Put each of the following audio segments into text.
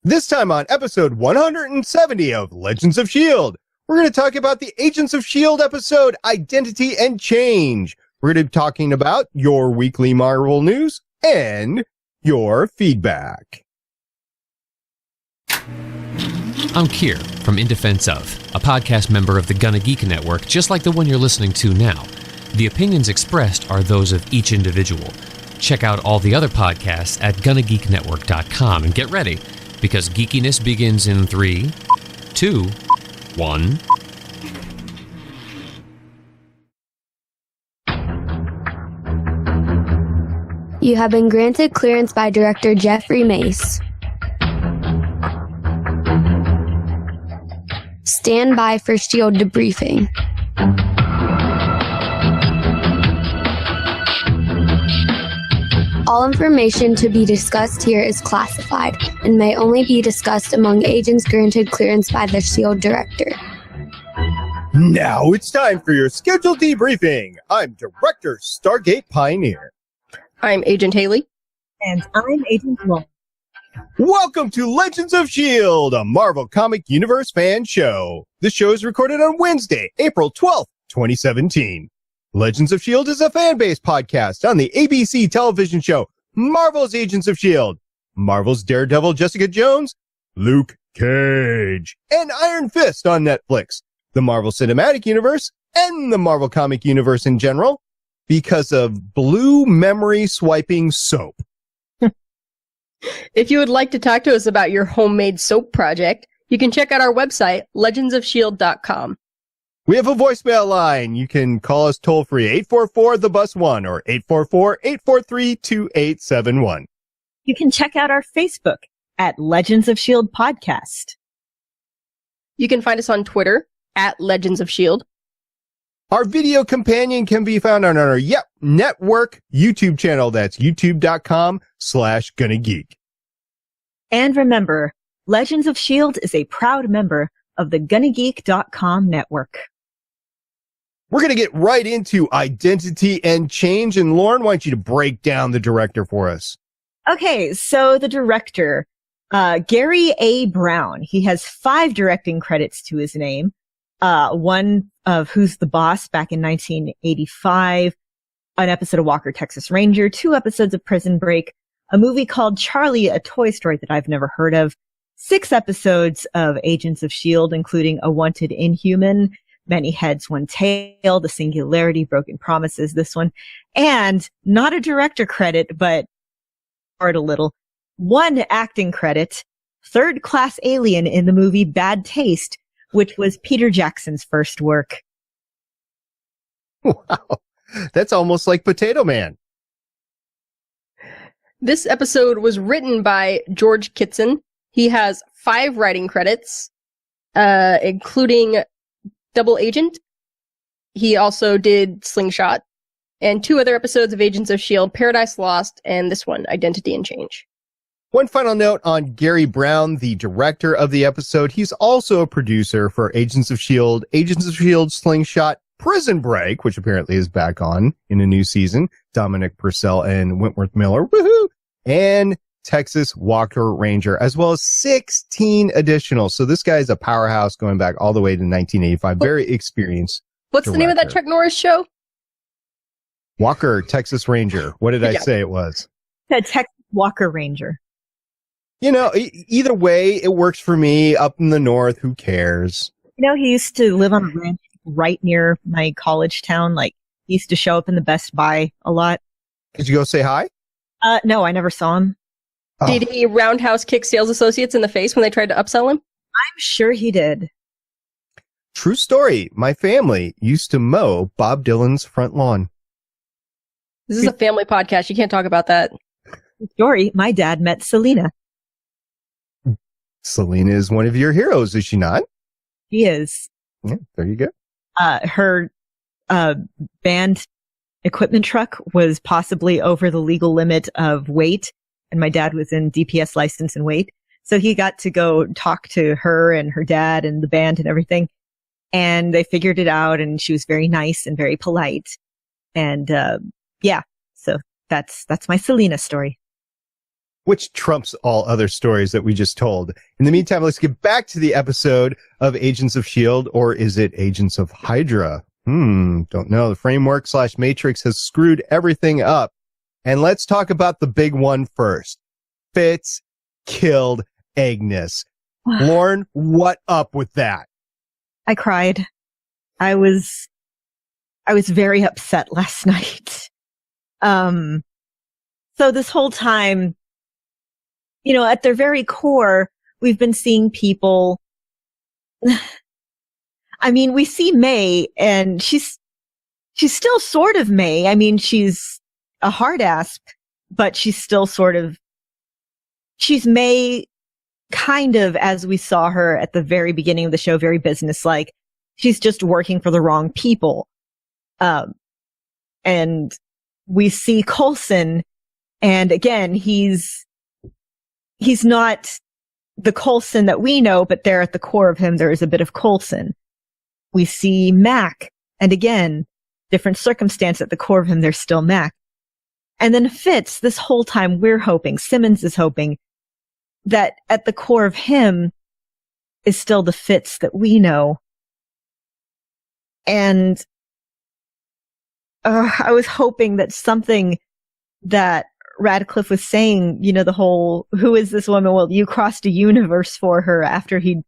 This time on episode 170 of Legends of S.H.I.E.L.D., we're going to talk about the Agents of S.H.I.E.L.D. episode, Identity and Change. We're going to be talking about your weekly Marvel news and your feedback. I'm Keir from In Defense Of, a podcast member of the Gonna Geek Network, just like the one you're listening to now. The opinions expressed are those of each individual. Check out all the other podcasts at GonnaGeekNetwork.com and get ready, because geekiness begins in 3, 2, 1. You have been granted clearance by Director Jeffrey Mace. Stand by for S.H.I.E.L.D. debriefing. All information to be discussed here is classified and may only be discussed among agents granted clearance by the S.H.I.E.L.D. Director. Now it's time for your scheduled debriefing. I'm Director Stargate Pioneer. I'm Agent Haley. And I'm Agent Lauren. Welcome to Legends of S.H.I.E.L.D., a Marvel Comic Universe fan show. This show is recorded on Wednesday, April 12th, 2017. Legends of S.H.I.E.L.D. is a fan-based podcast on the ABC television show Marvel's Agents of S.H.I.E.L.D., Marvel's Daredevil Jessica Jones, Luke Cage, and Iron Fist on Netflix, the Marvel Cinematic Universe, and the Marvel Comic Universe in general, because of blue memory swiping soap. If you would like to talk to us about your homemade soap project, you can check out our website, legendsofshield.com. We have a voicemail line. You can call us toll-free, 844-THE-BUS-1 or 844-843-2871. You can check out our Facebook at Legends of S.H.I.E.L.D. Podcast. You can find us on Twitter at Legends of S.H.I.E.L.D. Our video companion can be found on our network YouTube channel. That's youtube.com/GonnaGeek. And remember, Legends of S.H.I.E.L.D. is a proud member of the GonnaGeek.com network. We're going to get right into Identity and Change. And Lauren, I want you to break down the director for us. Okay, so the director, Garry A. Brown, he has 5 directing credits to his name. One of Who's the Boss back in 1985, an episode of Walker, Texas Ranger, 2 episodes of Prison Break, a movie called Charlie, a Toy Story that I've never heard of, 6 episodes of Agents of S.H.I.E.L.D., including A Wanted Inhuman, Many Heads, One Tail, The Singularity, Broken Promises, this one, and not a director credit, but a little, 1 acting credit, Third Class Alien in the movie Bad Taste, which was Peter Jackson's first work. Wow, that's almost like Potato Man. This episode was written by George Kitson. He has 5 writing credits, including Double Agent. He also did Slingshot, and 2 other episodes of Agents of S.H.I.E.L.D., Paradise Lost, and this one, Identity and Change. One final note on Garry Brown, the director of the episode. He's also a producer for Agents of S.H.I.E.L.D., Agents of S.H.I.E.L.D., Slingshot, Prison Break, which apparently is back on in a new season, Dominic Purcell and Wentworth Miller, woohoo, and Texas Walker Ranger, as well as 16 additional. So this guy's a powerhouse going back all the way to 1985. Very experienced. What's the name of that Chuck Norris show? Walker, Texas Ranger. What did I say it was? Texas Walker Ranger. You know, either way, it works for me. Up in the north, who cares? You know, he used to live on a ranch right near my college town. Like, he used to show up in the Best Buy a lot. Did you go say hi? No, I never saw him. Oh. Did he roundhouse kick sales associates in the face when they tried to upsell him? I'm sure he did. True story. My family used to mow Bob Dylan's front lawn. This is a family podcast. You can't talk about that. Story. My dad met Selena. Selena is one of your heroes, is she not? She is. Yeah, there you go. Her band equipment truck was possibly over the legal limit of weight, and my dad was in DPS license and weight. So he got to go talk to her and her dad and the band and everything. And they figured it out, and she was very nice and very polite. And, yeah, so that's my Selena story. which trumps all other stories that we just told. In the meantime, let's get back to the episode of Agents of S.H.I.E.L.D., or is it Agents of Hydra? Don't know. The framework / Matrix has screwed everything up. And let's talk about the big one first. Fitz killed Agnes. Lauren, what up with that? I cried. I was very upset last night. So this whole time, at their very core, we've been seeing people. I mean, we see May, and she's still sort of May. I mean, she's a hard ass, but she's still she's May, kind of as we saw her at the very beginning of the show, very businesslike. She's just working for the wrong people. And we see Coulson, and again, he's not the Coulson that we know, but there at the core of him, there is a bit of Coulson. We see Mac, and again, different circumstance at the core of him, there's still Mac. And then Fitz, this whole time we're hoping, Simmons is hoping, that at the core of him is still the Fitz that we know. And I was hoping that something that Radcliffe was saying, the whole, who is this woman? Well, you crossed a universe for her after he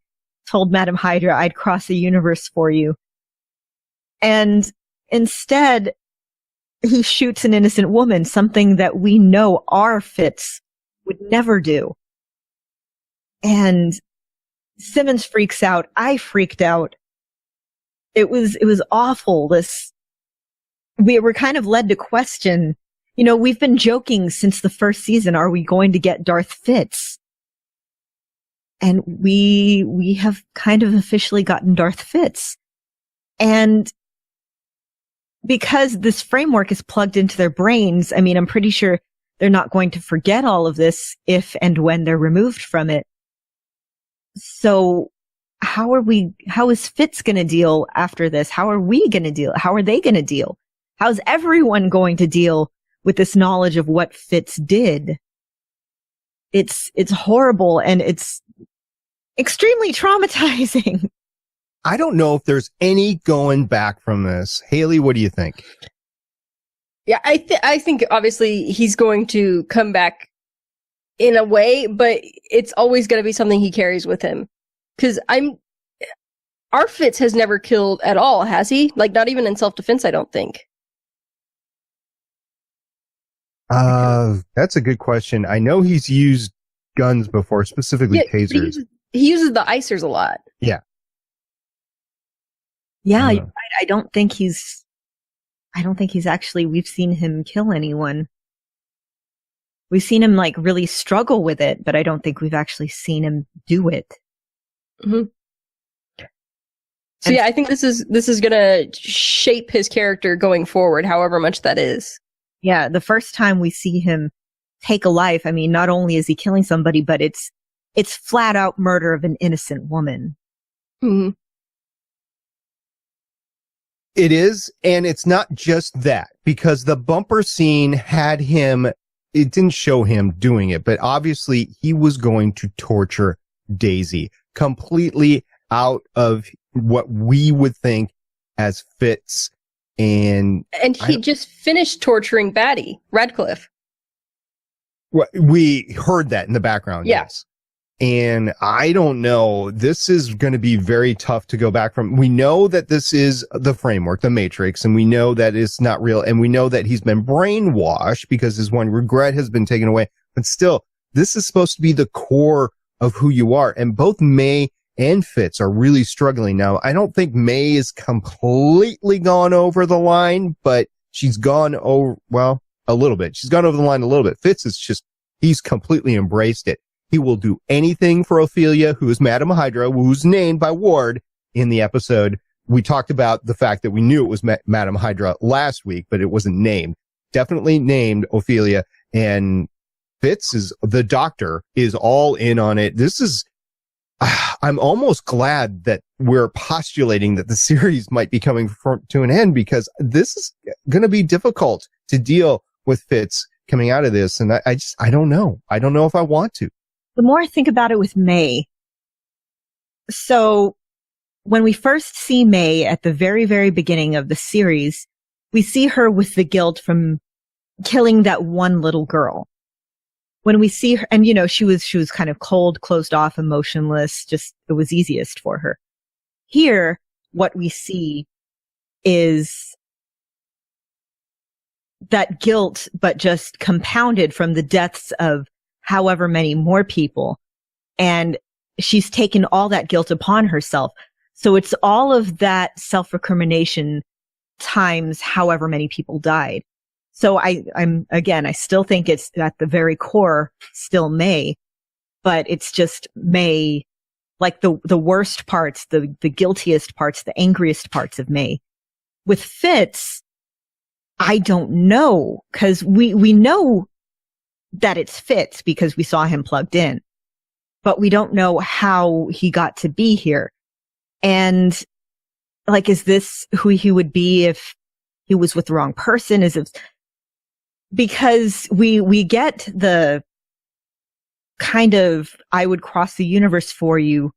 told Madam Hydra, I'd cross a universe for you. And instead, he shoots an innocent woman, something that we know our Fitz would never do. And Simmons freaks out. I freaked out. It was awful. We were kind of led to question, we've been joking since the first season, are we going to get Darth Fitz? And we have kind of officially gotten Darth Fitz. And because this framework is plugged into their brains, I mean, I'm pretty sure they're not going to forget all of this if and when they're removed from it. So how is Fitz going to deal after this? How are we going to deal? How are they going to deal? How's everyone going to deal with this knowledge of what Fitz did? It's horrible, and it's extremely traumatizing. I don't know if there's any going back from this. Haley, what do you think? Yeah, I think obviously he's going to come back in a way, but it's always going to be something he carries with him. Because our Fitz has never killed at all, has he? Like, not even in self-defense, I don't think. That's a good question. I know he's used guns before, specifically tasers. He uses the icers a lot. Yeah. Yeah, you're right. I don't think he's actually, we've seen him kill anyone. We've seen him really struggle with it, but I don't think we've actually seen him do it. Mm-hmm. So yeah, I think this is gonna shape his character going forward, however much that is. Yeah, the first time we see him take a life, I mean, not only is he killing somebody, but it's flat out murder of an innocent woman. Mm-hmm. It is, and it's not just that, because the bumper scene had him, it didn't show him doing it, but obviously he was going to torture Daisy completely out of what we would think as Fitz. And he just finished torturing Batty, Radcliffe. We heard that in the background. Yeah. Yes. And I don't know, this is going to be very tough to go back from. We know that this is the framework, the Matrix, and we know that it's not real. And we know that he's been brainwashed because his one regret has been taken away. But still, this is supposed to be the core of who you are. And both May and Fitz are really struggling now. I don't think May is completely gone over the line, but she's gone over, well, a little bit. She's gone over the line a little bit. Fitz is he's completely embraced it. He will do anything for Ophelia, who is Madam Hydra, who's named by Ward in the episode. We talked about the fact that we knew it was Madam Hydra last week, but it wasn't named. Definitely named Ophelia. And Fitz the doctor is all in on it. I'm almost glad that we're postulating that the series might be coming to an end, because this is going to be difficult to deal with Fitz coming out of this, and I don't know. I don't know if I want to. The more I think about it with May, so when we first see May at the very, very beginning of the series, we see her with the guilt from killing that one little girl. When we see her, and she was kind of cold, closed off, emotionless, just it was easiest for her. Here, what we see is that guilt, but just compounded from the deaths of however many more people. And she's taken all that guilt upon herself. So it's all of that self-recrimination times however many people died. So I still think it's at the very core still May, but it's just May, like the worst parts, the guiltiest parts, the angriest parts of May. With Fitz, I don't know, because we know that it's Fitz because we saw him plugged in, but we don't know how he got to be here. And like, is this who he would be if he was with the wrong person? Because we get the kind of, I would cross the universe for you,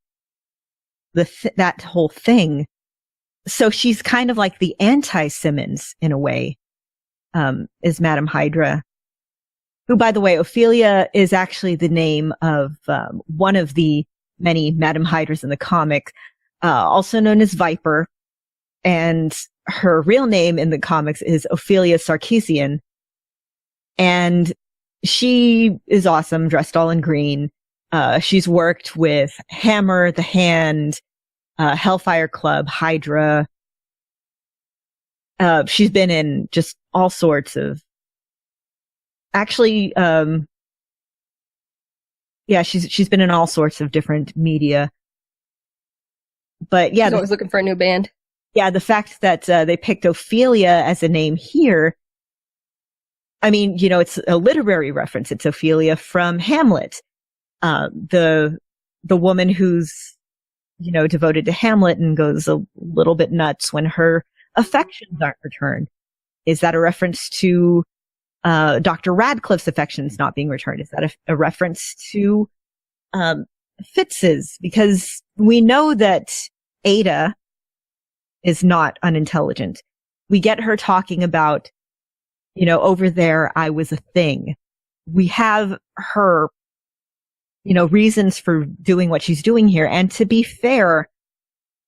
that whole thing. So she's kind of like the anti-Simmons in a way, is Madame Hydra, who, by the way, Ophelia is actually the name of one of the many Madame Hydras in the comic, also known as Viper. And her real name in the comics is Ophelia Sarkeesian. And she is awesome, dressed all in green. She's worked with Hammer, The Hand, Hellfire Club, Hydra. She's been in just all sorts of, actually, she's been in all sorts of different media. But yeah, she's always looking for a new band. Yeah, the fact that they picked Ophelia as a name here, I mean, it's a literary reference. It's Ophelia from Hamlet, the woman who's devoted to Hamlet and goes a little bit nuts when her affections aren't returned. Is that a reference to Dr. Radcliffe's affections not being returned? Is that a reference to Fitz's? Because we know that Ada is not unintelligent. We get her talking about, over there, I was a thing. We have her, reasons for doing what she's doing here. And to be fair,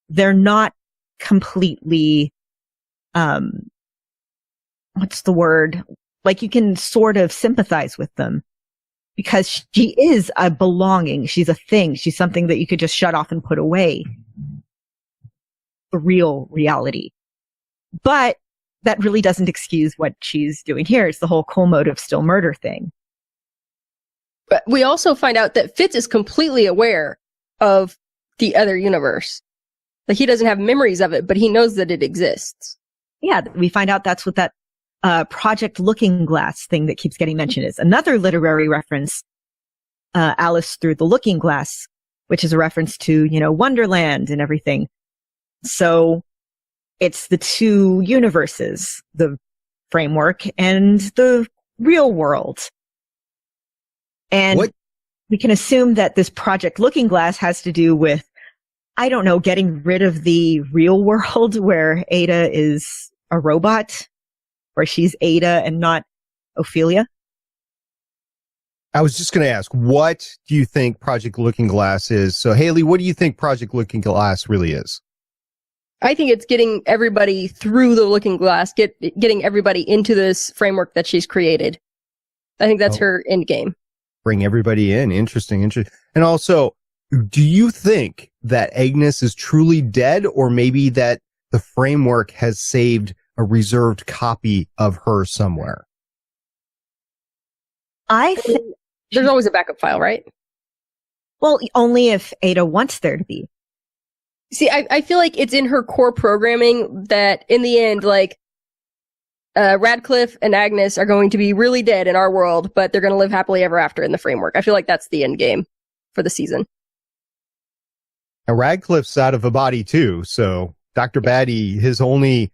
they're not completely, what's the word? Like, you can sort of sympathize with them because she is a belonging. She's a thing. She's something that you could just shut off and put away. The real reality. But that really doesn't excuse what she's doing here. It's the whole cold motive still murder thing. But we also find out that Fitz is completely aware of the other universe. Like, he doesn't have memories of it, but he knows that it exists. Yeah, we find out that's what that Project Looking Glass thing that keeps getting mentioned is. Another literary reference, Alice Through the Looking Glass, which is a reference to, Wonderland and everything. So it's the two universes, the framework and the real world. And we can assume that this Project Looking Glass has to do with, I don't know, getting rid of the real world where Ada is a robot, where she's Ada and not Ophelia. I was just going to ask, what do you think Project Looking Glass is? So, Haley, what do you think Project Looking Glass really is? I think it's getting everybody through the Looking Glass, getting everybody into this framework that she's created. I think that's her end game. Bring everybody in. Interesting. And also, do you think that Agnes is truly dead, or maybe that the framework has saved a reserved copy of her somewhere? I think there's always a backup file, right? Well, only if Ada wants there to be. See, I feel like it's in her core programming that in the end, like, Radcliffe and Agnes are going to be really dead in our world, but they're going to live happily ever after in the framework. I feel like that's the end game for the season. Now, Radcliffe's out of a body too, so Dr. Batty, his only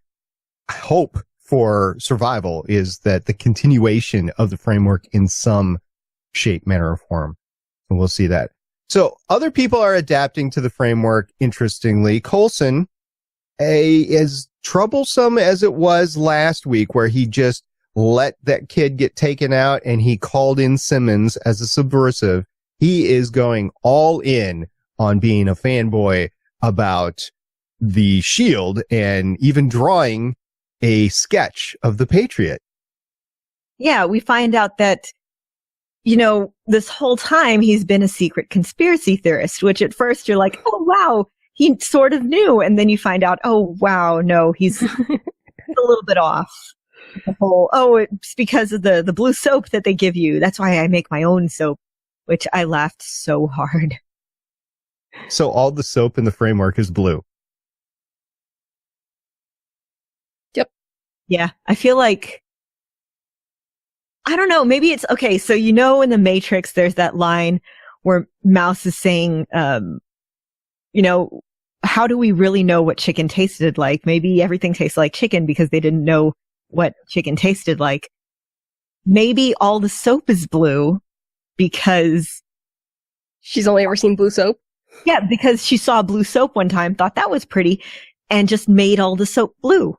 hope for survival is that the continuation of the framework in some shape, manner, or form. And we'll see that. So other people are adapting to the framework. Interestingly, Coulson, as troublesome as it was last week, where he just let that kid get taken out and he called in Simmons as a subversive, he is going all in on being a fanboy about the S.H.I.E.L.D. and even drawing a sketch of the Patriot. Yeah, we find out that, this whole time he's been a secret conspiracy theorist, which at first you're like, oh, wow, he sort of knew. And then you find out, oh, wow, no, he's a little bit off. The whole, it's because of the blue soap that they give you. That's why I make my own soap, which I laughed so hard. So all the soap in the framework is blue. Yep. Yeah, I feel like, I don't know, maybe it's, okay, so in The Matrix, there's that line where Mouse is saying, how do we really know what chicken tasted like? Maybe everything tastes like chicken because they didn't know what chicken tasted like. Maybe all the soap is blue because she's only ever seen blue soap. Yeah, because she saw blue soap one time, thought that was pretty, and just made all the soap blue.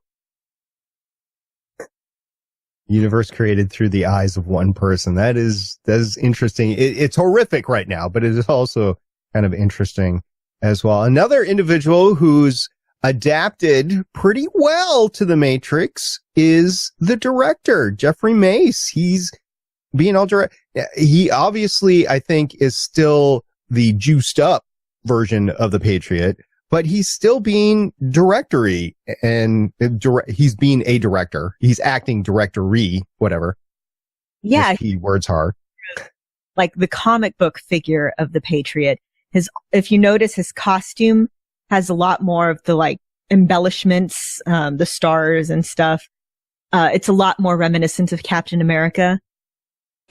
Universe created through the eyes of one person. That is interesting. It's horrific right now, but it is also kind of interesting as well. Another individual who's adapted pretty well to the Matrix is the director, Jeffrey Mace. He's being all direct. He obviously, I think, is still the juiced up version of the Patriot, but he's still being directory and he's being a director. He's acting directory, whatever. Yeah. Keywords are. Like the comic book figure of the Patriot. If you notice, his costume has a lot more of the embellishments, the stars and stuff. It's a lot more reminiscent of Captain America.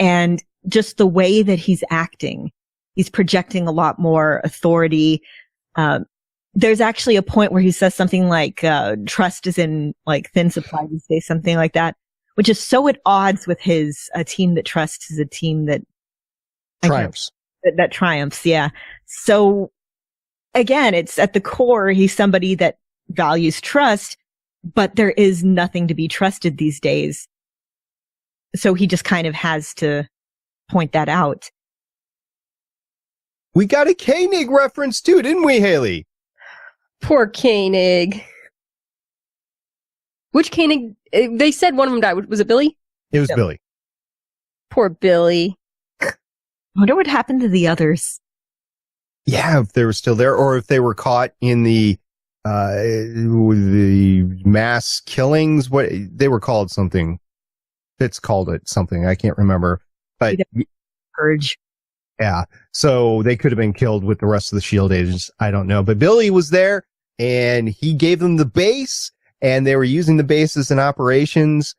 And just the way that he's acting, he's projecting a lot more authority. There's actually a point where he says something like, trust is in thin supply these days, something like that, which is so at odds with his a team that trusts is a team that triumphs. That triumphs, yeah. So again, it's at the core, he's somebody that values trust, but there is nothing to be trusted these days. So he just kind of has to point that out. We got a Koenig reference too, didn't we, Haley? Poor Koenig. Which Koenig? They said one of them died. Was it Billy? It was Billy. Poor Billy. I wonder what happened to the others. Yeah, if they were still there, or if they were caught in the mass killings. What they were called something. Fitz called it something. I can't remember. But Purge. Yeah. So they could have been killed with the rest of the S.H.I.E.L.D. agents. I don't know. But Billy was there and he gave them the base and they were using the base as an operations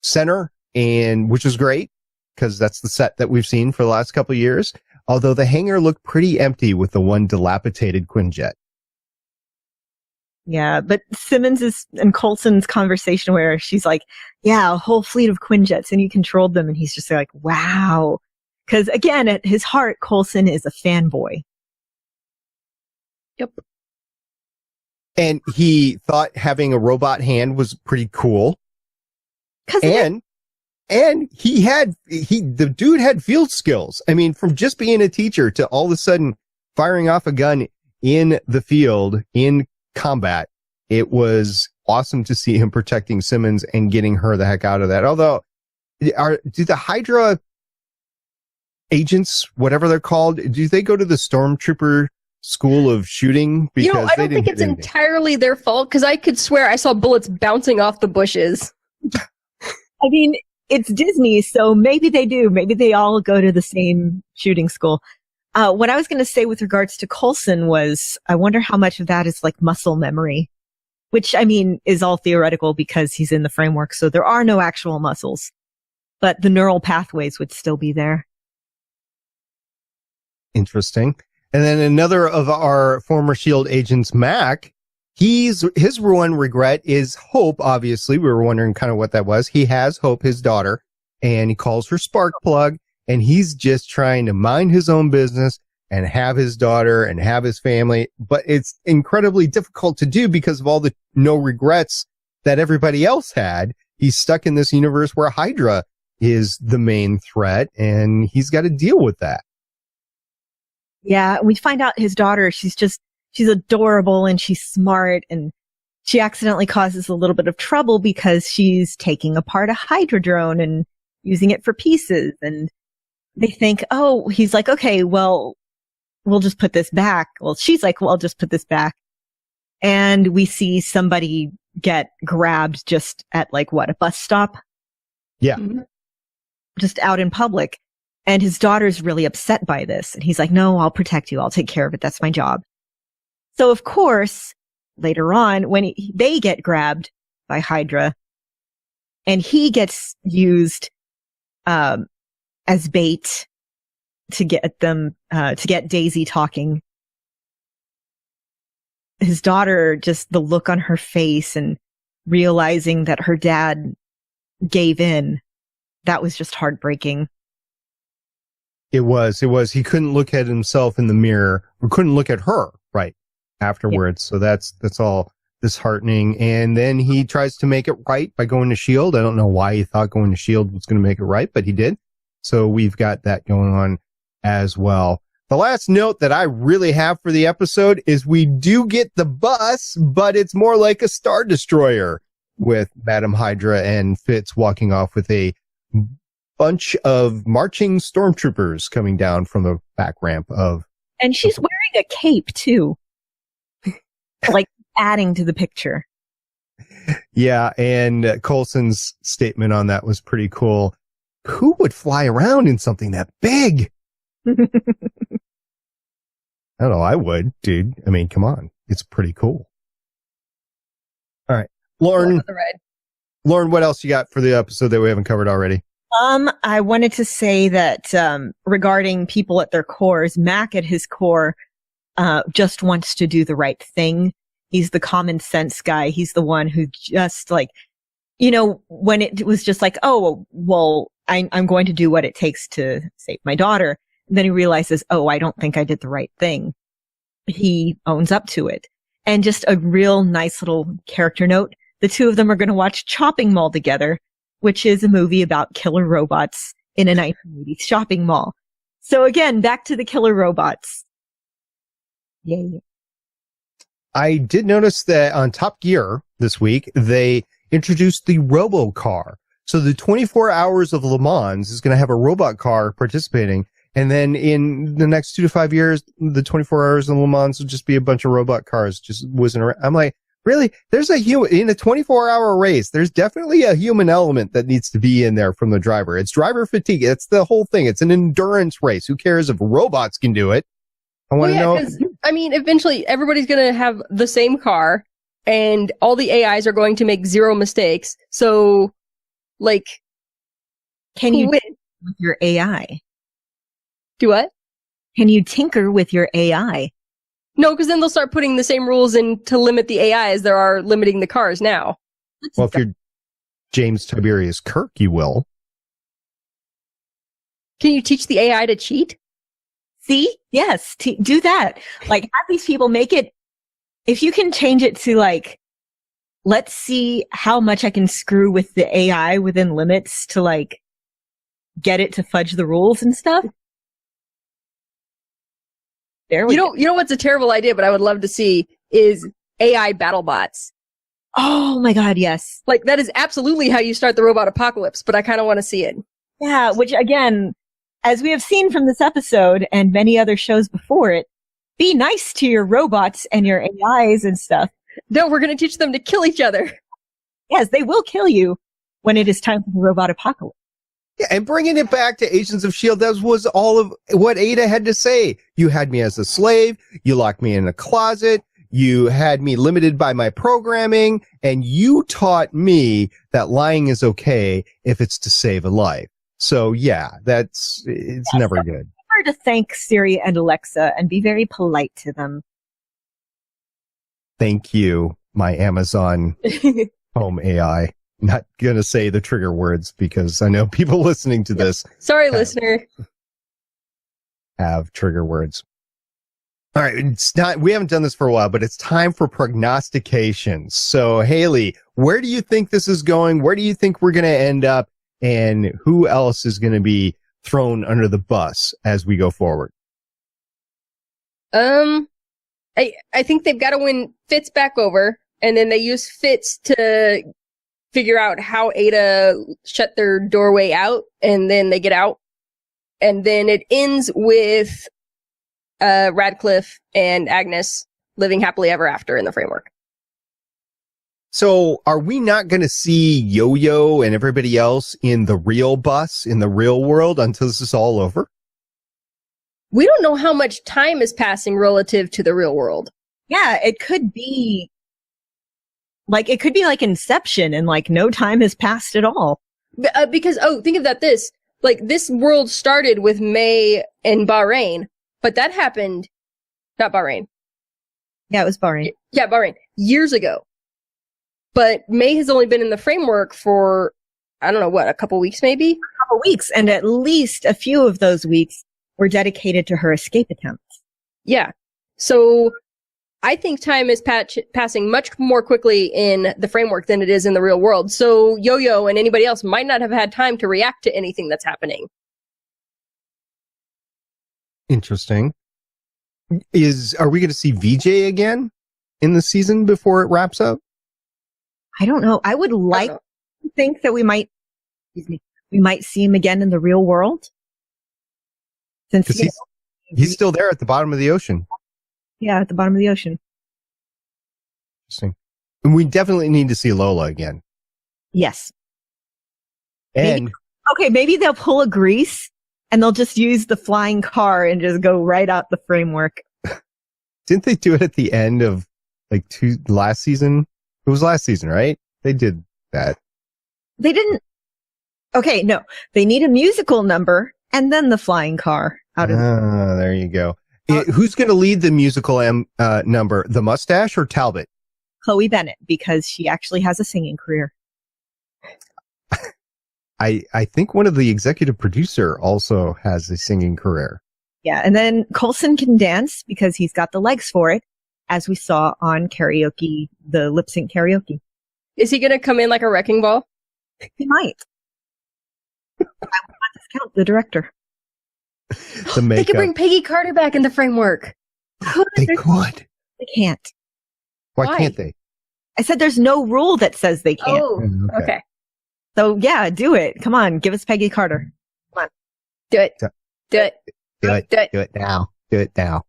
center, and which was great because that's the set that we've seen for the last couple of years. Although the hangar looked pretty empty with the one dilapidated Quinjet. Yeah, but Simmons and Coulson's conversation where she's like, yeah, a whole fleet of Quinjets and you controlled them. And he's just like, wow. Because again, at his heart, Coulson is a fanboy. Yep. And he thought having a robot hand was pretty cool. And the dude had field skills. I mean, from just being a teacher to all of a sudden firing off a gun in the field in combat, it was awesome to see him protecting Simmons and getting her the heck out of that. Although, do the Hydra agents, whatever they're called, do they go to the Stormtrooper school of shooting? Because I don't think it's entirely their fault, because I could swear I saw bullets bouncing off the bushes. I mean, it's Disney, so maybe they do. Maybe they all go to the same shooting school. What I was going to say with regards to Coulson was, I wonder how much of that is like muscle memory, which I mean is all theoretical because he's in the framework, so there are no actual muscles, but the neural pathways would still be there. Interesting. And then another of our former S.H.I.E.L.D. agents, Mac, his one regret is Hope. Obviously, we were wondering kind of what that was. He has Hope, his daughter, and he calls her Sparkplug, and he's just trying to mind his own business and have his daughter and have his family. But it's incredibly difficult to do because of all the no regrets that everybody else had. He's stuck in this universe where Hydra is the main threat, and he's got to deal with that. Yeah, we find out his daughter, she's adorable and she's smart, and she accidentally causes a little bit of trouble because she's taking apart a Hydra drone and using it for pieces. And they think, he's like, okay, well, we'll just put this back. Well, she's like, well, I'll just put this back. And we see somebody get grabbed just at a bus stop? Yeah. Just out in public. And his daughter's really upset by this. And he's like, no, I'll protect you. I'll take care of it. That's my job. So, of course, later on, when they get grabbed by Hydra and he gets used as bait to get them, to get Daisy talking, his daughter, just the look on her face and realizing that her dad gave in, that was just heartbreaking. It was. He couldn't look at himself in the mirror, or couldn't look at her right afterwards. Yeah. So that's all disheartening. And then he tries to make it right by going to S.H.I.E.L.D. I don't know why he thought going to S.H.I.E.L.D. was going to make it right, but he did. So we've got that going on as well. The last note that I really have for the episode is we do get the bus, but it's more like a Star Destroyer with Madam Hydra and Fitz walking off with a bunch of marching stormtroopers coming down from the back ramp of. And she's wearing a cape too. Adding to the picture. Yeah. And Coulson's statement on that was pretty cool. Who would fly around in something that big? I don't know. I would, dude. I mean, come on. It's pretty cool. All right. Lauren, what else you got for the episode that we haven't covered already? I wanted to say that, regarding people at their cores, Mac at his core, just wants to do the right thing. He's the common sense guy. He's the one who just when it was just oh, well, I'm going to do what it takes to save my daughter. And then he realizes, I don't think I did the right thing. He owns up to it. And just a real nice little character note. The two of them are going to watch Chopping Mall together, which is a movie about killer robots in a 1980s shopping mall. So again, back to the killer robots. Yay. I did notice that on Top Gear this week, they introduced the Robo Car. So the 24 Hours of Le Mans is going to have a robot car participating. And then in the next 2 to 5 years, the 24 Hours of Le Mans will just be a bunch of robot cars just whizzing around. I'm like, really? There's a human in a 24-hour race. There's definitely a human element that needs to be in there from the driver. It's driver fatigue. It's the whole thing. It's an endurance race. Who cares if robots can do it? I want to know. I mean, eventually everybody's going to have the same car and all the AIs are going to make zero mistakes. So, can you win with your AI? Do what? Can you tinker with your AI? No, because then they'll start putting the same rules in to limit the AI as there are limiting the cars now. Well, if you're James Tiberius Kirk, you will. Can you teach the AI to cheat? See? Yes. Do that. Have these people make it. If you can change it to let's see how much I can screw with the AI within limits to get it to fudge the rules and stuff. There we go. You know what's a terrible idea, but I would love to see is AI battle bots. Oh my God, yes. That is absolutely how you start the robot apocalypse, but I kind of want to see it. Yeah, which again, as we have seen from this episode and many other shows before it, be nice to your robots and your AIs and stuff. No, we're going to teach them to kill each other. Yes, they will kill you when it is time for the robot apocalypse. Yeah, and bringing it back to Agents of S.H.I.E.L.D., that was all of what Ada had to say. You had me as a slave, you locked me in a closet, you had me limited by my programming, and you taught me that lying is okay if it's to save a life. So yeah, it's never good. Remember to thank Siri and Alexa and be very polite to them. Thank you, my Amazon home AI. Not going to say the trigger words because I know people listening to this. Sorry, listener. Have trigger words. All right. We haven't done this for a while, but it's time for prognostications. So, Haley, where do you think this is going? Where do you think we're going to end up? And who else is going to be thrown under the bus as we go forward? I think they've got to win Fitz back over, and then they use Fitz to figure out how Ada shut their doorway out, and then they get out. And then it ends with Radcliffe and Agnes living happily ever after in the framework. So are we not going to see Yo-Yo and everybody else in the real bus, in the real world, until this is all over? We don't know how much time is passing relative to the real world. Yeah, it could be like Inception and like no time has passed at all. Because, think of that this. Like, this world started with May and Bahrain, but that happened... Not Bahrain. Yeah, it was Bahrain. Yeah, Bahrain. Years ago. But May has only been in the framework for, I don't know, what, a couple weeks maybe? A couple weeks, and at least a few of those weeks were dedicated to her escape attempts. Yeah. So I think time is passing much more quickly in the framework than it is in the real world. So Yo-Yo and anybody else might not have had time to react to anything that's happening. Interesting. Are we going to see VJ again in the season before it wraps up? I don't know. I would like to think that we might see him again in the real world. Since he's still there at the bottom of the ocean. Yeah, at the bottom of the ocean. Interesting. And we definitely need to see Lola again. Yes. And maybe they'll pull a Grease and they'll just use the flying car and just go right out the framework. Didn't they do it at the end of last season? It was last season, right? They did that. They didn't. Okay, no. They need a musical number and then the flying car out of there you go. Who's going to lead the musical number? The Mustache or Talbot? Chloe Bennett, because she actually has a singing career. I think one of the executive producer also has a singing career. Yeah, and then Coulson can dance because he's got the legs for it, as we saw on karaoke, the lip sync karaoke. Is he going to come in like a wrecking ball? He might. I will not discount the director. They could bring Peggy Carter back in the framework. They could. They can't. Why can't they? I said there's no rule that says they can't. Oh, okay. So yeah, do it. Come on, give us Peggy Carter. Come on. Do it. Do it. Do it. Do it now. Do it now.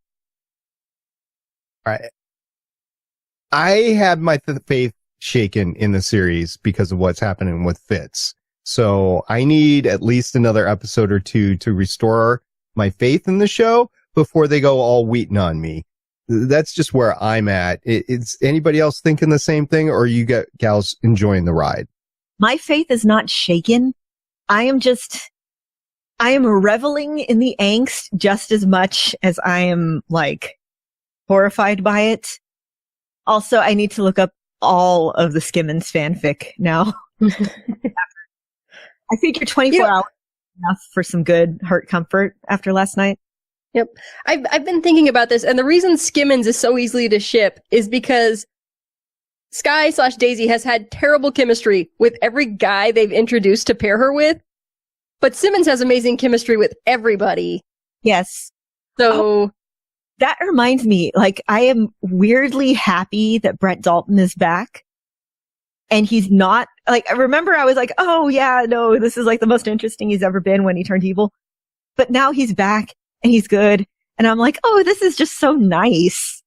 All right. I had my faith shaken in the series because of what's happening with Fitz. So I need at least another episode or two to restore my faith in the show before they go all Wheaton on me. That's just where I'm at. Is anybody else thinking the same thing, or are you gals enjoying the ride? My faith is not shaken. I am reveling in the angst just as much as I am horrified by it. Also, I need to look up all of the Skimmins fanfic now. I figure 24 hours is enough for some good heart comfort after last night. Yep. I've been thinking about this, and the reason Skimmins is so easily to ship is because Sky/Daisy has had terrible chemistry with every guy they've introduced to pair her with, but Simmons has amazing chemistry with everybody. Yes. So that reminds me, I am weirdly happy that Brett Dalton is back. And he's not, I remember I was like, oh yeah, no, this is the most interesting he's ever been when he turned evil. But now he's back and he's good. And I'm like, oh, this is just so nice.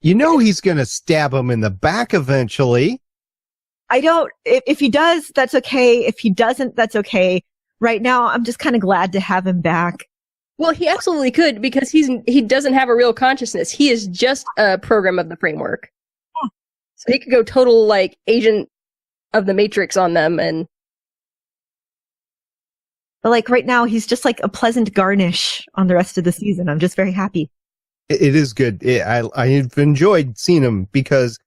He's going to stab him in the back eventually. If he does, that's okay. If he doesn't, that's okay. Right now, I'm just kind of glad to have him back. Well, he absolutely could, because he doesn't have a real consciousness. He is just a program of the framework. Yeah. So he could go total agent of the Matrix on them, But right now, he's just a pleasant garnish on the rest of the season. I'm just very happy. It is good. I've enjoyed seeing him because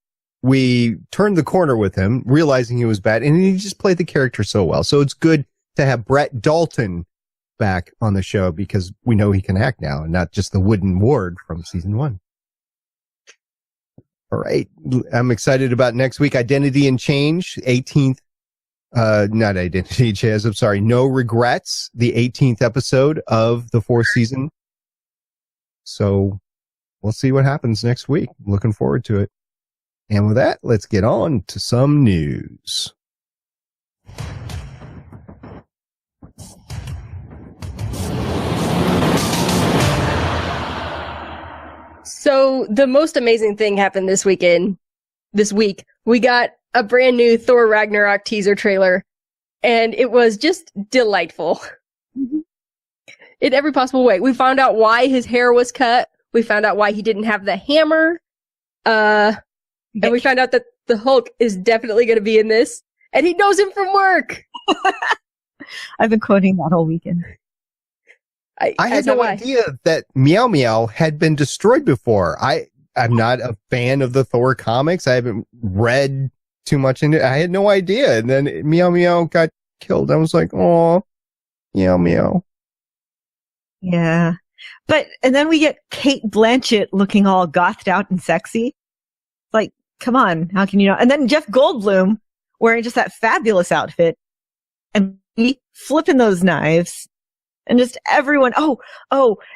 we turned the corner with him, realizing he was bad, and he just played the character so well. So it's good to have Brett Dalton back on the show because we know he can act now and not just the wooden ward from season 1. All right. I'm excited about next week. Identity and Change, 18th. Not Identity Chaz, I'm sorry. No Regrets, the 18th episode of the 4th season. So we'll see what happens next week. Looking forward to it. And with that, let's get on to some news. So the most amazing thing happened this week. We got a brand new Thor Ragnarok teaser trailer, and it was just delightful. In every possible way. We found out why his hair was cut. We found out why he didn't have the hammer. And we found out that the Hulk is definitely going to be in this, and he knows him from work. I've been quoting that all weekend. I had no idea that Meow Meow had been destroyed before. I'm not a fan of the Thor comics. I haven't read too much into it. I had no idea. And then Meow Meow got killed. I was like, oh, Meow Meow. Yeah. And then we get Kate Blanchett looking all gothed out and sexy. Like, come on. How can you not? And then Jeff Goldblum wearing just that fabulous outfit and he flipping those knives. And just everyone,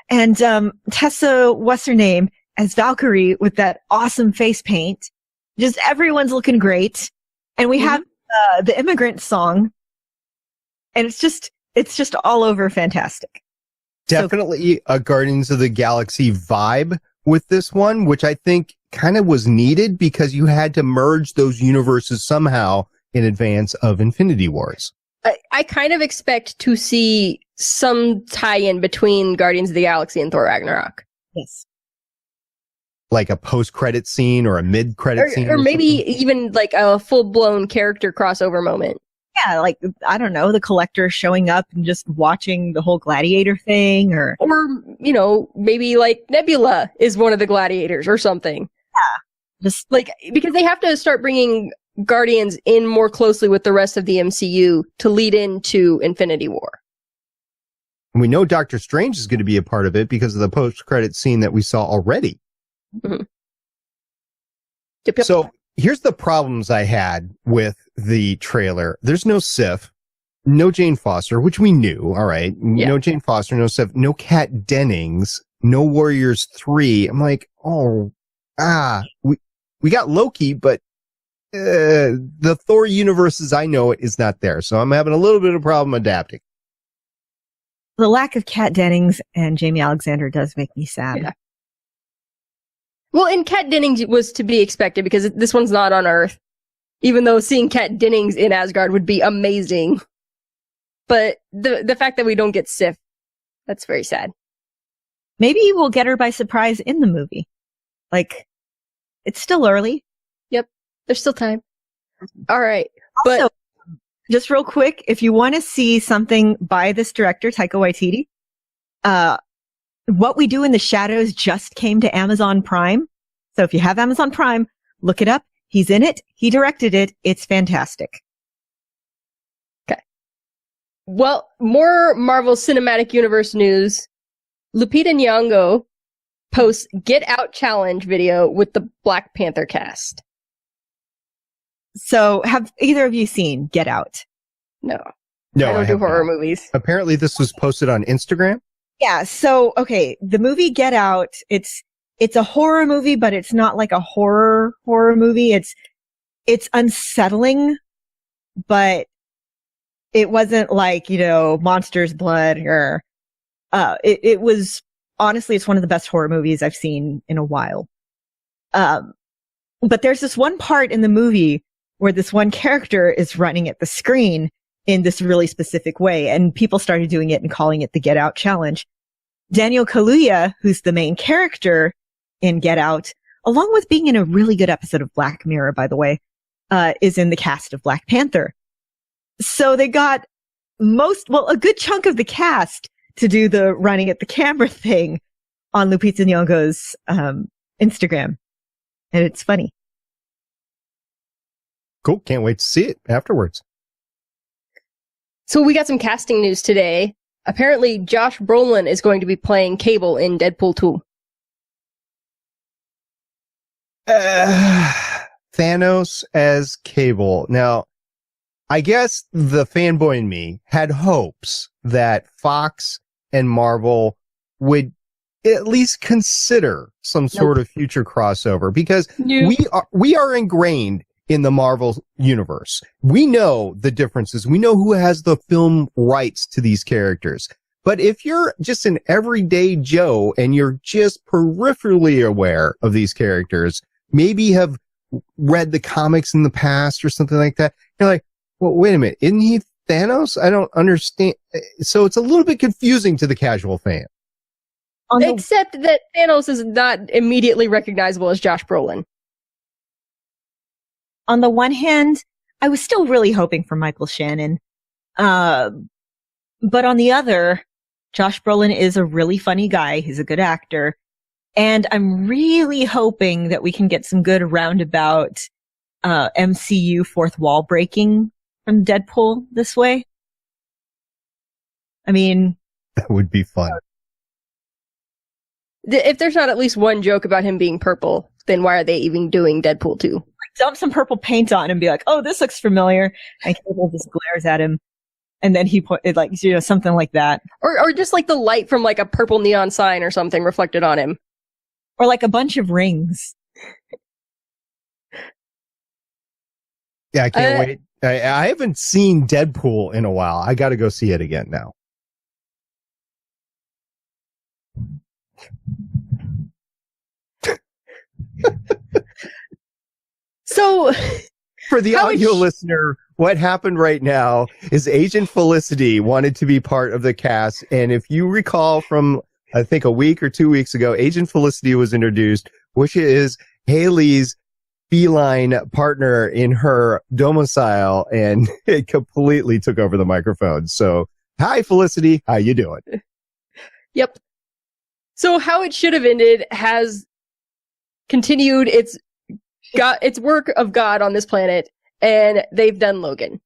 and Tessa, what's her name, as Valkyrie with that awesome face paint. Just everyone's looking great. And we have the Immigrant song. And it's just all over fantastic. Definitely a Guardians of the Galaxy vibe with this one, which I think kind of was needed because you had to merge those universes somehow in advance of Infinity Wars. I kind of expect to see some tie-in between Guardians of the Galaxy and Thor Ragnarok. Yes. Like a post-credit scene or a mid-credit scene? Or maybe even like a full-blown character crossover moment. Yeah, like, I don't know, the Collector showing up and just watching the whole Gladiator thing, or, maybe like Nebula is one of the Gladiators or something. Yeah. Just like, because they have to start bringing Guardians in more closely with the rest of the MCU to lead into Infinity War. And we know Doctor Strange is going to be a part of it because of the post-credit scene that we saw already. Mm-hmm. Yep. So here's the problems I had with the trailer. There's no Sif, no Jane Foster, which we knew. All right. Yeah. No Jane Foster, no Sif, no Kat Dennings, no Warriors 3. I'm like, we got Loki, but the Thor universe as I know it is not there. So I'm having a little bit of a problem adapting. The lack of Kat Dennings and Jamie Alexander does make me sad. Yeah. Well, and Kat Dennings was to be expected because this one's not on Earth. Even though seeing Kat Dennings in Asgard would be amazing. But the fact that we don't get Sif, that's very sad. Maybe we'll get her by surprise in the movie. Like, it's still early. Yep. There's still time. All right. Also, just real quick, if you want to see something by this director, Taika Waititi, What We Do in the Shadows just came to Amazon Prime. So if you have Amazon Prime, look it up. He's in it. He directed it. It's fantastic. Okay. Well, more Marvel Cinematic Universe news. Lupita Nyong'o posts Get Out Challenge video with the Black Panther cast. So have either of you seen Get Out? No. No, I don't do horror movies. Apparently this was posted on Instagram. Yeah. So, okay. The movie Get Out, it's a horror movie, but it's not like a horror movie. It's unsettling, but it wasn't like, Monsters Blood or, it was, honestly, it's one of the best horror movies I've seen in a while. But there's this one part in the movie where this one character is running at the screen in this really specific way, and people started doing it and calling it the Get Out Challenge. Daniel Kaluuya, who's the main character in Get Out, along with being in a really good episode of Black Mirror, by the way, is in the cast of Black Panther. So they got a good chunk of the cast to do the running at the camera thing on Lupita Nyong'o's Instagram, and it's funny. Cool. Can't wait to see it afterwards. So we got some casting news today. Apparently, Josh Brolin is going to be playing Cable in Deadpool 2. Thanos as Cable. Now, I guess the fanboy in me had hopes that Fox and Marvel would at least consider some sort of future crossover, because we are ingrained in the Marvel universe. We know the differences. We know who has the film rights to these characters. But if you're just an everyday Joe and you're just peripherally aware of these characters, maybe have read the comics in the past or something like that, you're like, well, wait a minute, isn't he Thanos? I don't understand. So it's a little bit confusing to the casual fan. Except that Thanos is not immediately recognizable as Josh Brolin. On the one hand, I was still really hoping for Michael Shannon. But on the other, Josh Brolin is a really funny guy. He's a good actor. And I'm really hoping that we can get some good roundabout MCU fourth wall breaking from Deadpool this way. I mean, that would be fun. If there's not at least one joke about him being purple, then why are they even doing Deadpool 2? Dump some purple paint on and be like, oh, this looks familiar. And Cable just glares at him. And then he put it like, something like that. Or just like the light from like a purple neon sign or something reflected on him. Or like a bunch of rings. Yeah, I can't wait. I haven't seen Deadpool in a while. I got to go see it again now. So, for the audio listener, what happened right now is Agent Felicity wanted to be part of the cast. And if you recall from, I think, a week or 2 weeks ago, Agent Felicity was introduced, which is Haley's feline partner in her domicile, and it completely took over the microphone. So, hi, Felicity. How you doing? Yep. So, How It Should Have Ended has continued its work of God on this planet, and they've done Logan.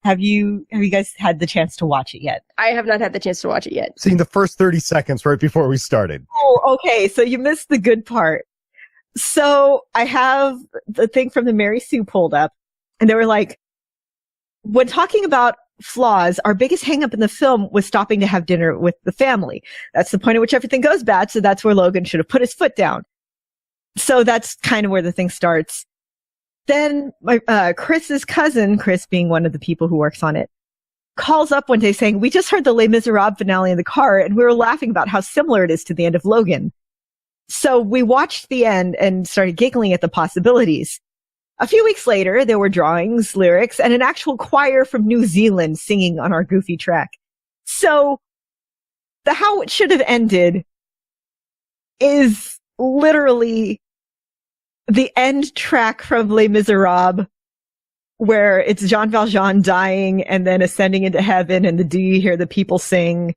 Have you guys had the chance to watch it yet? I have not had the chance to watch it yet. Seen the first 30 seconds right before we started. Oh, okay. So you missed the good part. So I have the thing from the Mary Sue pulled up, and they were like, when talking about flaws, our biggest hang up in the film was stopping to have dinner with the family. That's the point at which everything goes bad. So that's where Logan should have put his foot down. So that's kind of where the thing starts. Then my Chris's cousin, Chris being one of the people who works on it, calls up one day saying, we just heard the Les Miserables finale in the car, and we were laughing about how similar it is to the end of Logan. So we watched the end and started giggling at the possibilities. A few weeks later, there were drawings, lyrics, and an actual choir from New Zealand singing on our goofy track. So the How It Should Have Ended is literally the end track from Les Miserables, where it's Jean Valjean dying and then ascending into heaven, and the Do You Hear the People Sing?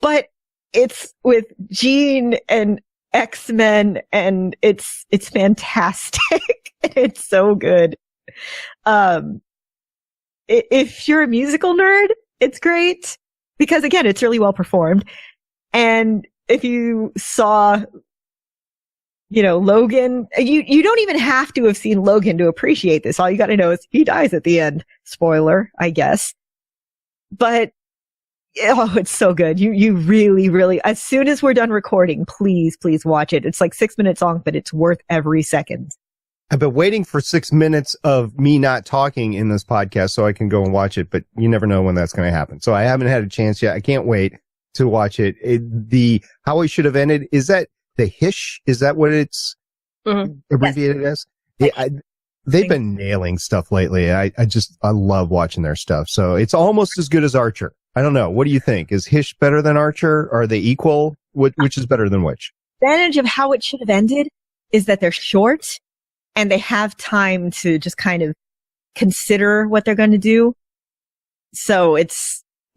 But it's with Jean and X-Men, and it's fantastic. It's so good. If you're a musical nerd, it's great because, again, it's really well performed. And if you saw, Logan, you don't even have to have seen Logan to appreciate this. All you got to know is he dies at the end. Spoiler, I guess. But oh, it's so good. You really, really, as soon as we're done recording, please watch it. It's like 6 minutes long, but it's worth every second. I've been waiting for 6 minutes of me not talking in this podcast so I can go and watch it, but you never know when that's going to happen. So I haven't had a chance yet. I can't wait to watch it. The How It Should Have Ended, is that the HISH? Is that what it's abbreviated as? Yeah, they've been nailing stuff lately. I love watching their stuff. So it's almost as good as Archer. I don't know. What do you think? Is HISH better than Archer? Are they equal? Which is better than which? The advantage of How It Should Have Ended is that they're short and they have time to just kind of consider what they're going to do. So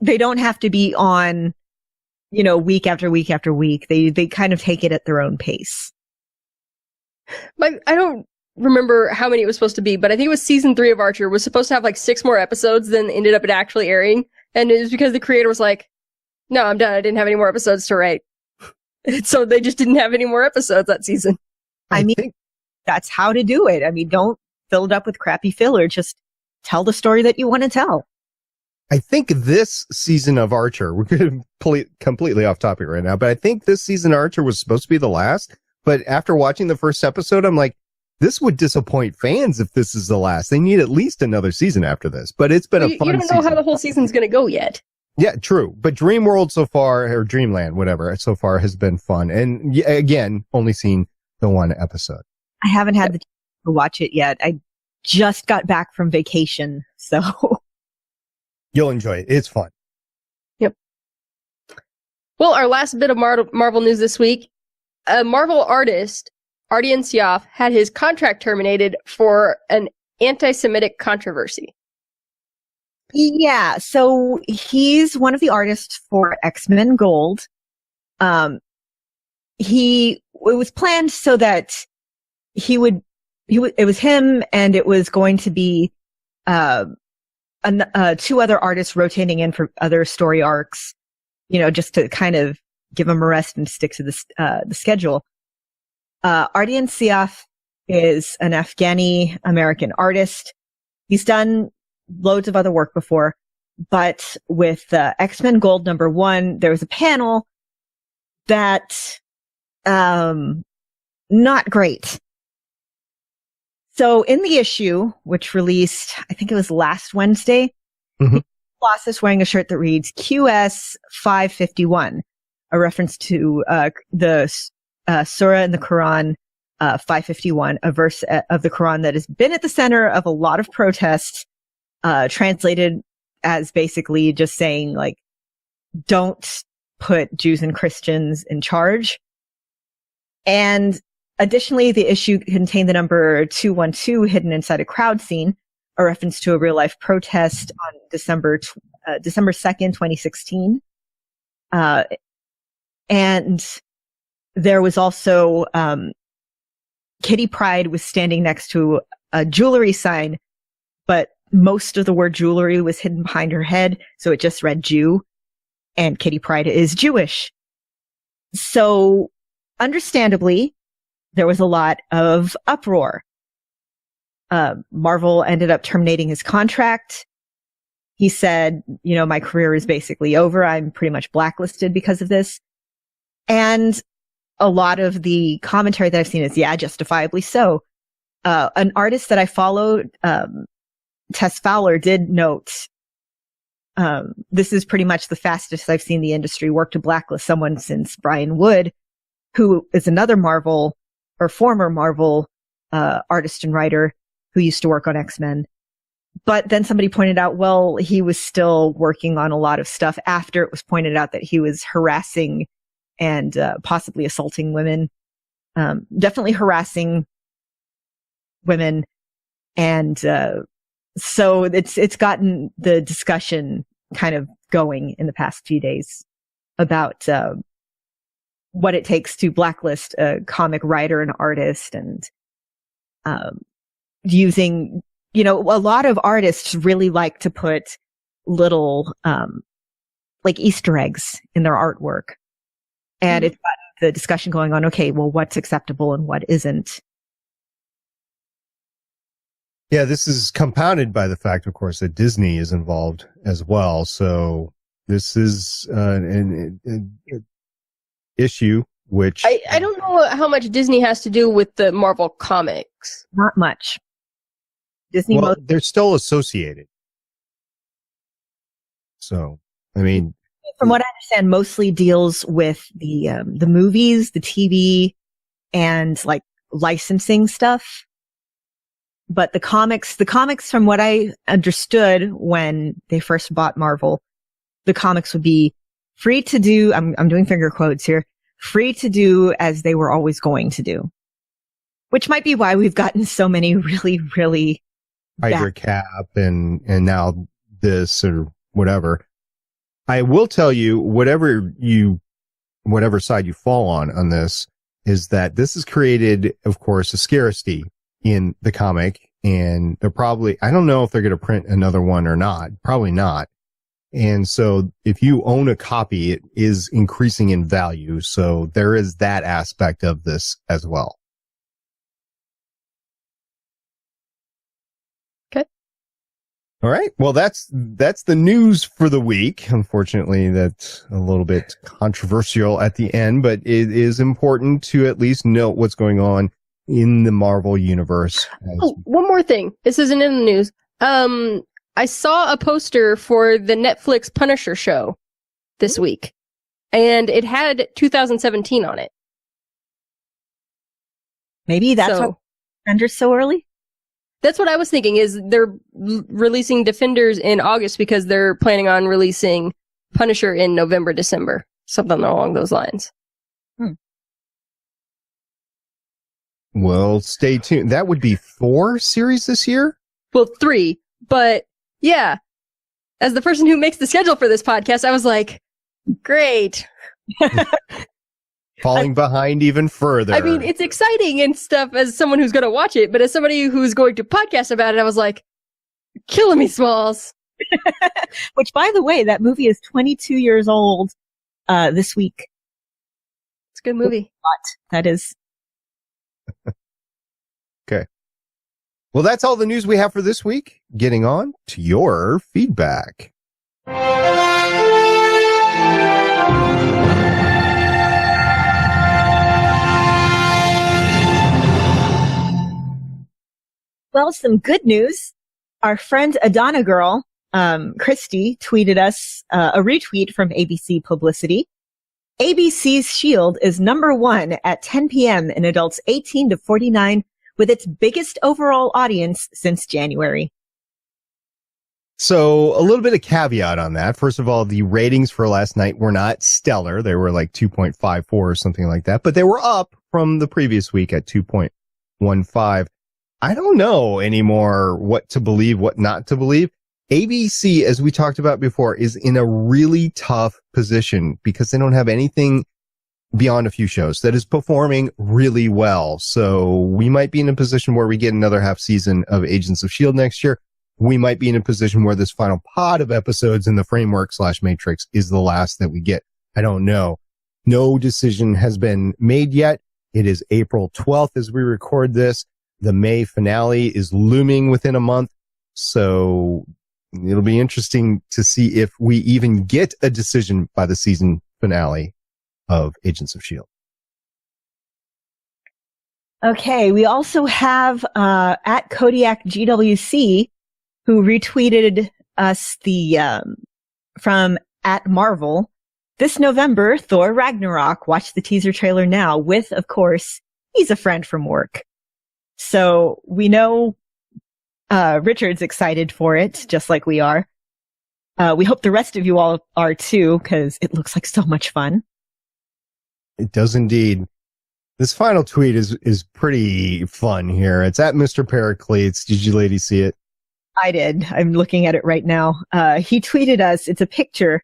they don't have to be on, week after week after week. They kind of take it at their own pace. But I don't remember how many it was supposed to be, but I think it was season 3 of Archer was supposed to have like 6 more episodes than ended up it actually airing. And it was because the creator was like, no, I'm done. I didn't have any more episodes to write. So they just didn't have any more episodes that season. I mean, that's how to do it. I mean, don't fill it up with crappy filler. Just tell the story that you want to tell. I think this season of Archer, we're completely off topic right now, but I think this season of Archer was supposed to be the last. But after watching the first episode, I'm like, this would disappoint fans if this is the last. They need at least another season after this. But it's been a fun season. You don't know how the whole season's going to go yet. Yeah, true. But Dreamworld so far, or Dreamland, whatever, so far has been fun. And again, only seen the one episode. I haven't had the chance to watch it yet. I just got back from vacation, so. You'll enjoy it. It's fun. Yep. Well, our last bit of Marvel news this week. A Marvel artist, Ardian Syaf, had his contract terminated for an anti-Semitic controversy. Yeah, so he's one of the artists for X-Men Gold. It was planned so that it was him, and it was going to be 2 other artists rotating in for other story arcs, just to kind of give him a rest and stick to the schedule. Ardian Syaf is an Afghani American artist. He's done loads of other work before, but with X-Men Gold #1, there was a panel that not great. So in the issue, which released, I think it was last Wednesday, Colossus wearing a shirt that reads QS 551, a reference to the Surah in the Quran 551, a verse of the Quran that has been at the center of a lot of protests, translated as basically just saying, like, don't put Jews and Christians in charge. And additionally, the issue contained the number 212 hidden inside a crowd scene, a reference to a real-life protest on December 2nd, 2016. And there was also Kitty Pryde was standing next to a jewelry sign, but most of the word jewelry was hidden behind her head, so it just read Jew, and Kitty Pryde is Jewish. So, understandably, there was a lot of uproar. Marvel ended up terminating his contract. He said, my career is basically over. I'm pretty much blacklisted because of this. And a lot of the commentary that I've seen is, yeah, justifiably so. An artist that I followed, Tess Fowler, did note, this is pretty much the fastest I've seen the industry work to blacklist someone since Brian Wood, who is another Marvel or former Marvel artist and writer who used to work on X-Men. But then somebody pointed out, well, he was still working on a lot of stuff after it was pointed out that he was harassing and possibly assaulting women, definitely harassing women. And so it's gotten the discussion kind of going in the past few days about what it takes to blacklist a comic writer and artist, and using, a lot of artists really like to put little like Easter eggs in their artwork. And it's got the discussion going on, okay, well, what's acceptable and what isn't? Yeah, this is compounded by the fact, of course, that Disney is involved as well. So this is an issue which... I don't know how much Disney has to do with the Marvel comics. Not much. Disney, they're still associated. So, I mean... From what I understand, mostly deals with the movies, the TV, and like licensing stuff. But the comics, from what I understood when they first bought Marvel, the comics would be free to do. I'm doing finger quotes here. Free to do as they were always going to do, which might be why we've gotten so many really, really Hydra Cap and now this or whatever. I will tell you, whatever side you fall on this, is that this has created, of course, a scarcity in the comic. And they're probably, I don't know if they're going to print another one or not. Probably not. And so if you own a copy, it is increasing in value. So there is that aspect of this as well. Okay. All right. Well, that's the news for the week. Unfortunately, that's a little bit controversial at the end, but it is important to at least note what's going on in the Marvel universe. Oh, one more thing. This isn't in the news. I saw a poster for the Netflix Punisher show this week, and it had 2017 on it. Maybe that's why Defenders so early? That's what I was thinking, is they're releasing Defenders in August because they're planning on releasing Punisher in November, December. Something along those lines. Well, stay tuned. That would be 4 series this year? Well, 3, but yeah. As the person who makes the schedule for this podcast, I was like, great. Falling behind even further. I mean, it's exciting and stuff as someone who's going to watch it, but as somebody who's going to podcast about it, I was like, killing me, Smalls. Which, by the way, that movie is 22 years old this week. It's a good movie. That is. Okay. Well, that's all the news we have for this week. Getting on to your feedback. Well, some good news. Our friend Adana Girl, Christy, tweeted us a retweet from ABC Publicity. ABC's S.H.I.E.L.D. is number 1 at 10 p.m. in adults 18 to 49, with its biggest overall audience since January. So a little bit of caveat on that. First of all, the ratings for last night were not stellar. They were like 2.54 or something like that, but they were up from the previous week at 2.15. I don't know anymore what to believe, what not to believe. ABC, as we talked about before, is in a really tough position because they don't have anything beyond a few shows that is performing really well. So we might be in a position where we get another half season of Agents of S.H.I.E.L.D. next year. We might be in a position where this final pod of episodes in the framework/matrix is the last that we get. I don't know. No decision has been made yet. It is April 12th as we record this. The May finale is looming within a month. So it'll be interesting to see if we even get a decision by the season finale of Agents of S.H.I.E.L.D. Okay, we also have at Kodiak GWC, who retweeted us from at Marvel. This November, Thor Ragnarok. Watch the teaser trailer now with, of course, he's a friend from work. So we know Richard's excited for it, just like we are. We hope the rest of you all are too, because it looks like so much fun. It does indeed. This final tweet is pretty fun here. It's at Mr. Pericles. Did you ladies see it? I did. I'm looking at it right now. He tweeted us, it's a picture.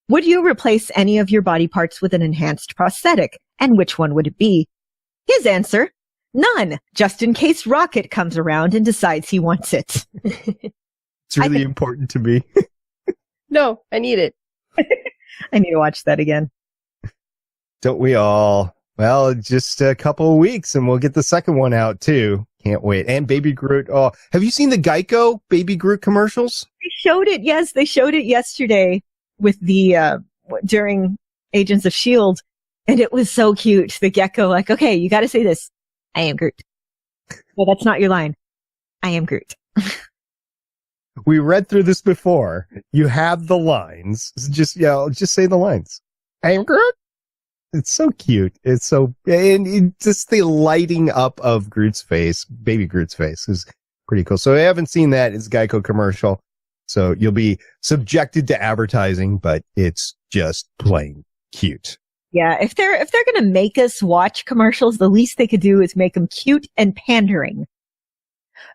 Would you replace any of your body parts with an enhanced prosthetic? And which one would it be? His answer, none, just in case Rocket comes around and decides he wants it. It's really important to me. No, I need it. I need to watch that again. Don't we all? Well, just a couple of weeks and we'll get the second one out too. Can't wait. And Baby Groot. Oh, have you seen the Geico Baby Groot commercials? They showed it. Yes, they showed it yesterday with the, during Agents of S.H.I.E.L.D. And it was so cute. The gecko, like, okay, you got to say this. I am Groot. Well, that's not your line. I am Groot. We read through this before. You have the lines. Just say the lines. I am Groot. It's so cute. It's so, and just the lighting up of Groot's face, Baby Groot's face is pretty cool. So I haven't seen that. It's Geico commercial. So you'll be subjected to advertising, but it's just plain cute. Yeah. If they're going to make us watch commercials, the least they could do is make them cute and pandering.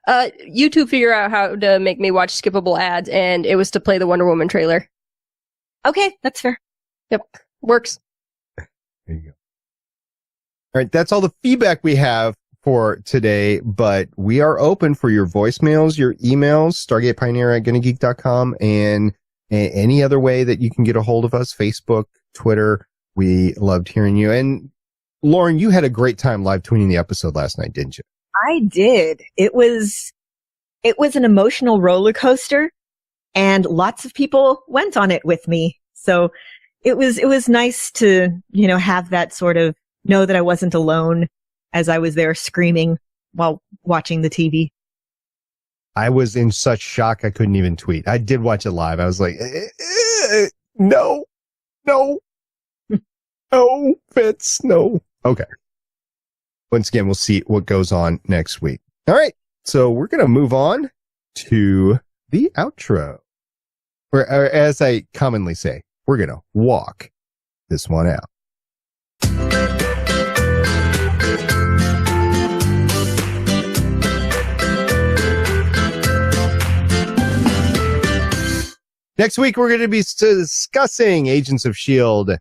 YouTube figure out how to make me watch skippable ads, and it was to play the Wonder Woman trailer. Okay, that's fair. Yep. Works. There you go. All right, that's all the feedback we have for today, but we are open for your voicemails, your emails, StargatePioneer@GonnaGeek.com, and any other way that you can get a hold of us, Facebook, Twitter. We loved hearing you. And Lauren, you had a great time live tweeting the episode last night, didn't you? I did. It was an emotional roller coaster, and lots of people went on it with me. So it was nice to, have that sort of know that I wasn't alone as I was there screaming while watching the TV. I was in such shock I couldn't even tweet. I did watch it live. I was like, no, Fitz, no. Okay. Once again, we'll see what goes on next week. All right. So we're going to move on to the outro. Or as I commonly say, we're going to walk this one out. Next week, we're going to be discussing Agents of S.H.I.E.L.D.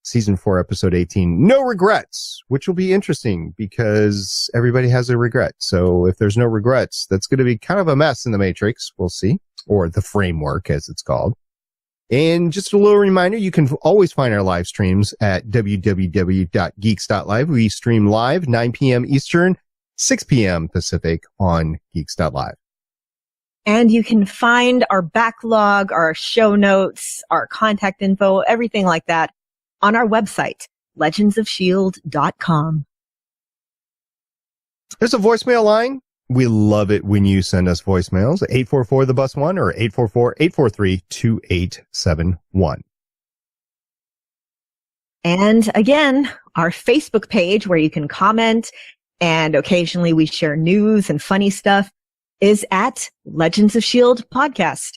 Season 4, Episode 18, No Regrets, which will be interesting because everybody has a regret. So if there's no regrets, that's going to be kind of a mess in the Matrix. We'll see. Or the framework, as it's called. And just a little reminder, you can always find our live streams at www.geeks.live. We stream live 9 p.m. Eastern, 6 p.m. Pacific on geeks.live. And you can find our backlog, our show notes, our contact info, everything like that on our website, legendsofshield.com. There's a voicemail line. We love it when you send us voicemails. 844-THE-BUS-1 or 844-843-2871. And again, our Facebook page where you can comment and occasionally we share news and funny stuff is at Legends of S.H.I.E.L.D. Podcast.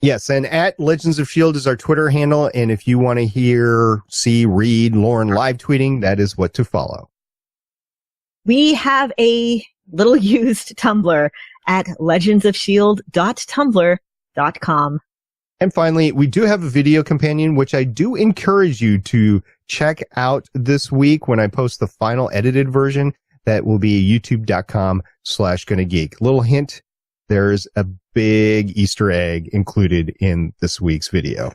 Yes, and at Legends of S.H.I.E.L.D. is our Twitter handle, and if you want to read Lauren live tweeting, that is what to follow. We have a little used Tumblr at legendsofshield.tumblr.com. And finally, we do have a video companion, which I do encourage you to check out this week when I post the final edited version. That will be youtube.com/GonnaGeek. Little hint, there's a big Easter egg included in this week's video.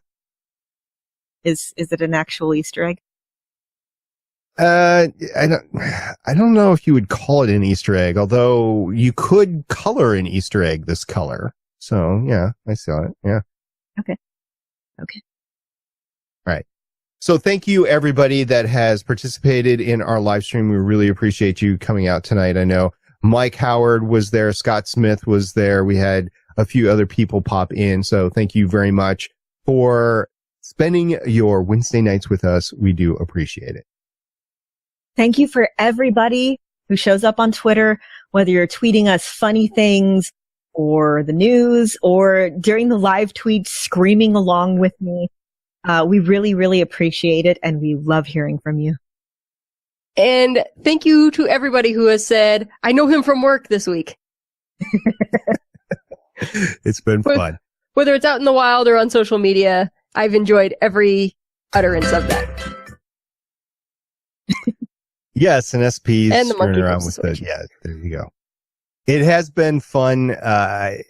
Is it an actual Easter egg? I don't know if you would call it an Easter egg, although you could color an Easter egg this color. So yeah, I saw it. Yeah. Okay. All right. So thank you, everybody that has participated in our live stream. We really appreciate you coming out tonight. I know Mike Howard was there. Scott Smith was there. We had a few other people pop in. So thank you very much for spending your Wednesday nights with us. We do appreciate it. Thank you for everybody who shows up on Twitter, whether you're tweeting us funny things or the news or during the live tweets screaming along with me. We really, really appreciate it, and we love hearing from you. And thank you to everybody who has said, I know him from work this week. It's been fun. Whether it's out in the wild or on social media, I've enjoyed every utterance of that. Yes, and SP's and the monkey around with it. Yeah, there you go. It has been fun. I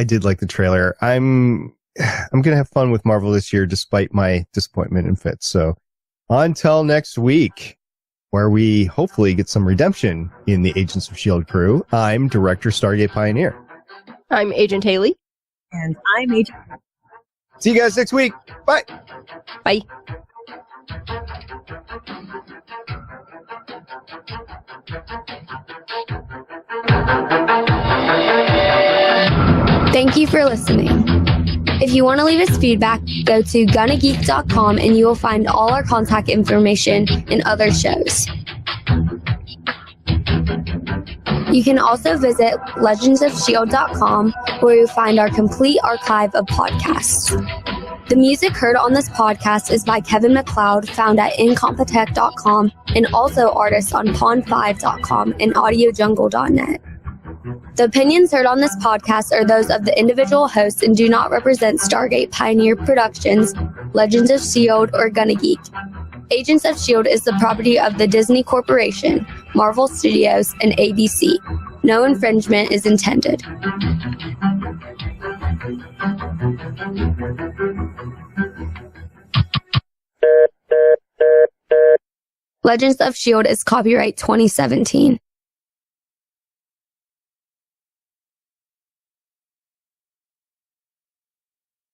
did like the trailer. I'm going to have fun with Marvel this year, despite my disappointment in Fitz. So until next week, where we hopefully get some redemption in the Agents of S.H.I.E.L.D. crew, I'm Director Stargate Pioneer. I'm Agent Haley. And I'm Agent. See you guys next week. Bye. Bye. Thank you for listening. If you want to leave us feedback, go to GonnaGeek.com and you will find all our contact information and other shows. You can also visit legendsofshield.com where you'll find our complete archive of podcasts. The music heard on this podcast is by Kevin MacLeod, found at incompetech.com, and also artists on pond5.com and audiojungle.net. The opinions heard on this podcast are those of the individual hosts and do not represent Stargate Pioneer Productions, Legends of S.H.I.E.L.D, or Gonna Geek. Agents of S.H.I.E.L.D is the property of the Disney Corporation, Marvel Studios, and ABC. No infringement is intended. Legends of S.H.I.E.L.D is copyright 2017.